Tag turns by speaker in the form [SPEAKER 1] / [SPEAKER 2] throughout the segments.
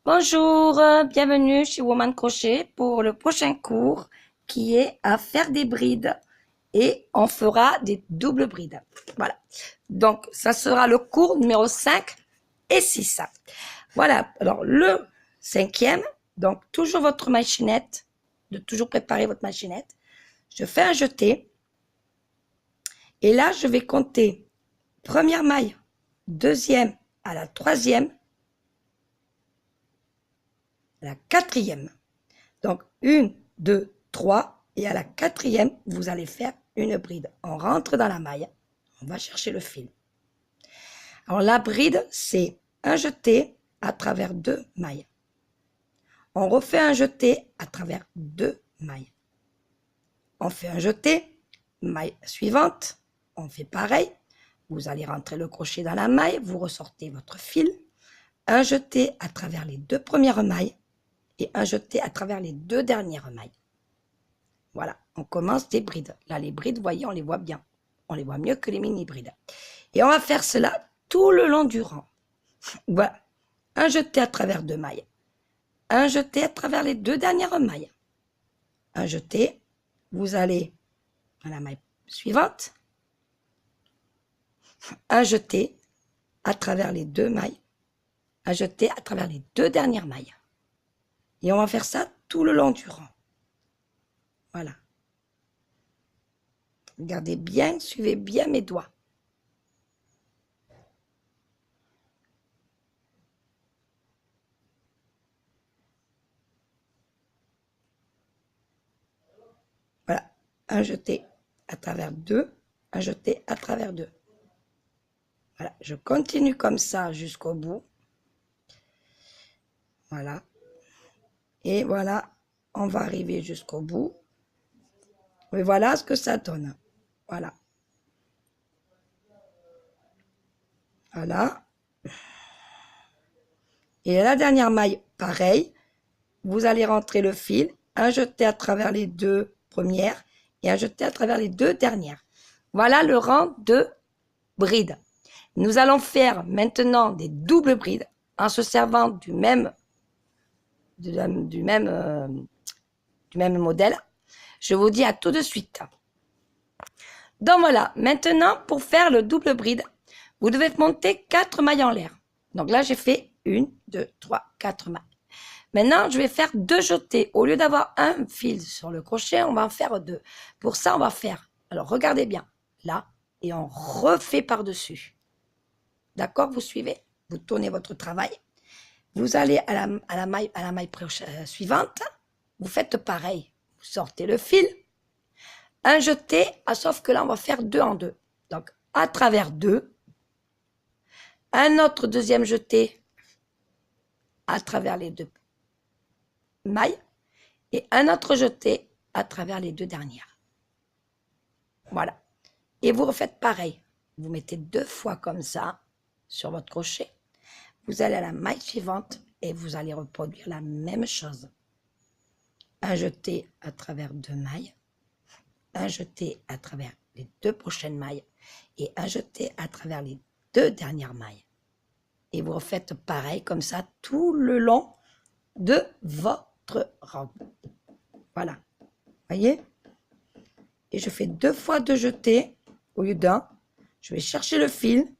[SPEAKER 1] Bonjour, bienvenue chez Woman Crochet pour le prochain cours qui est à faire des brides et on fera des doubles brides. Voilà, donc ça sera le cours numéro 5 et 6. Voilà, alors le cinquième, donc toujours votre machinette, de toujours préparer votre machinette. Je fais un jeté et là je vais compter première maille, deuxième à la troisième, la quatrième. Donc, 1, 2, 3. Et à la quatrième, vous allez faire une bride. On rentre dans la maille. On va chercher le fil. Alors, la bride, c'est un jeté à travers 2 mailles. On refait un jeté à travers 2 mailles. On fait un jeté, maille suivante. On fait pareil. Vous allez rentrer le crochet dans la maille. Vous ressortez votre fil. Un jeté à travers les 2 premières mailles. Et un jeté à travers les 2 dernières mailles. Voilà, on commence des brides. Là, les brides, vous voyez, on les voit bien. On les voit mieux que les mini-brides. Et on va faire cela tout le long du rang. Voilà, un jeté à travers 2 mailles. Un jeté à travers les 2 dernières mailles. Un jeté, vous allez à la maille suivante. Un jeté à travers les 2 mailles. Un jeté à travers les 2 dernières mailles. Et on va faire ça tout le long du rang. Voilà. Regardez bien, suivez bien mes doigts. Voilà, un jeté à travers 2, un jeté à travers 2. Voilà, je continue comme ça jusqu'au bout. Voilà. Et voilà, on va arriver jusqu'au bout. Et voilà ce que ça donne. Voilà. Voilà. Et à la dernière maille, pareil. Vous allez rentrer le fil, un jeté à travers les 2 premières et un jeté à travers les 2 dernières. Voilà le rang de brides. Nous allons faire maintenant des doubles brides en se servant du même modèle. Je vous dis à tout de suite. Donc voilà, maintenant pour faire le double bride, vous devez monter 4 mailles en l'air. Donc là, j'ai fait 1, 2, 3, 4 mailles. Maintenant, je vais faire 2 jetés. Au lieu d'avoir un fil sur le crochet, on va en faire 2. Pour ça, on va faire, alors regardez bien, là, et on refait par-dessus. D'accord, vous suivez? Vous tournez votre travail. Vous allez à la maille suivante. Vous faites pareil. Vous sortez le fil. Un jeté, sauf que là, on va faire 2 en 2. Donc, à travers 2. Un autre deuxième jeté à travers les 2 mailles. Et un autre jeté à travers les 2 dernières. Voilà. Et vous refaites pareil. Vous mettez 2 fois comme ça sur votre crochet. Vous allez à la maille suivante et vous allez reproduire la même chose. Un jeté à travers 2 mailles. Un jeté à travers les 2 prochaines mailles et un jeté à travers les 2 dernières mailles. Et vous refaites pareil comme ça tout le long de votre robe. Voilà. Voyez? Et je fais 2 fois 2 jetés au lieu d'un. Je vais chercher le fil.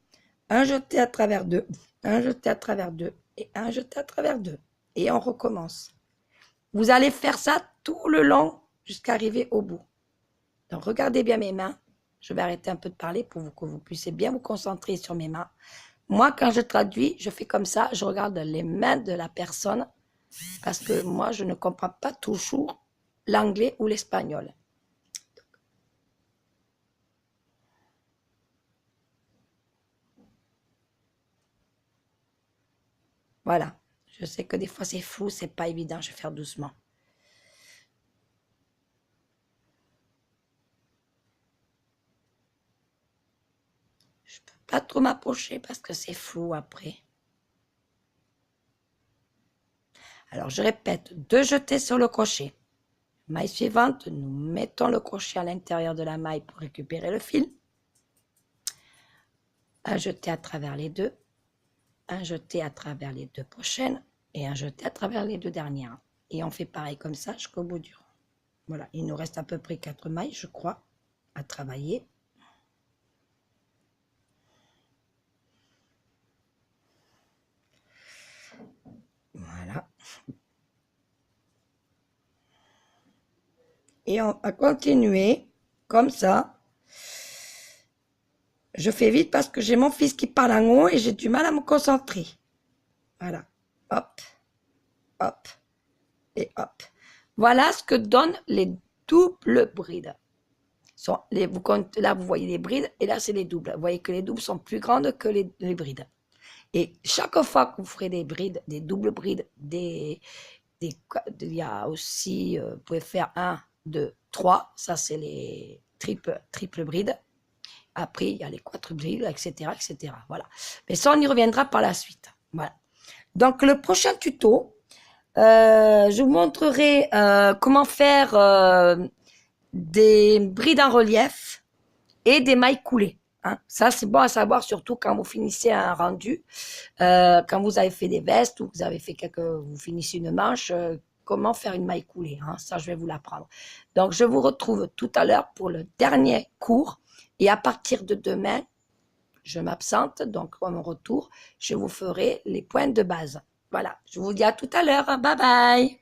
[SPEAKER 1] Un jeté à travers 2, un jeté à travers 2 et un jeté à travers 2. Et on recommence. Vous allez faire ça tout le long jusqu'à arriver au bout. Donc, regardez bien mes mains. Je vais arrêter un peu de parler pour que vous puissiez bien vous concentrer sur mes mains. Moi, quand je traduis, je fais comme ça. Je regarde les mains de la personne parce que moi, je ne comprends pas toujours l'anglais ou l'espagnol. Voilà. Je sais que des fois, c'est fou, c'est pas évident. Je vais faire doucement. Je peux pas trop m'approcher parce que c'est flou après. Alors, je répète, 2 jetés sur le crochet. Maille suivante, nous mettons le crochet à l'intérieur de la maille pour récupérer le fil. Un jeté à travers les 2. Un jeté à travers les 2 prochaines. et un jeté à travers les 2 dernières. Et on fait pareil comme ça jusqu'au bout du rang. Voilà, il nous reste à peu près 4 mailles, je crois, à travailler. Voilà. Et on va continuer comme ça. Je fais vite parce que j'ai mon fils qui parle en haut et j'ai du mal à me concentrer. Voilà. Hop, hop et hop. Voilà ce que donnent les doubles brides. Là, vous voyez les brides et là, c'est les doubles. Vous voyez que les doubles sont plus grandes que les brides. Et chaque fois que vous ferez des brides, des doubles brides, il y a aussi, vous pouvez faire 1, 2, 3. Ça, c'est les triple brides. Après, il y a les quadrubrides, etc., etc. Voilà. Mais ça, on y reviendra par la suite. Voilà. Donc, le prochain tuto, je vous montrerai comment faire des brides en relief et des mailles coulées. Hein. Ça, c'est bon à savoir, surtout quand vous finissez un rendu, quand vous avez fait des vestes ou vous finissez une manche, comment faire une maille coulée. Hein. Ça, je vais vous l'apprendre. Donc, je vous retrouve tout à l'heure pour le dernier cours. Et à partir de demain, je m'absente, donc à mon retour, je vous ferai les points de base. Voilà, je vous dis à tout à l'heure. Bye bye.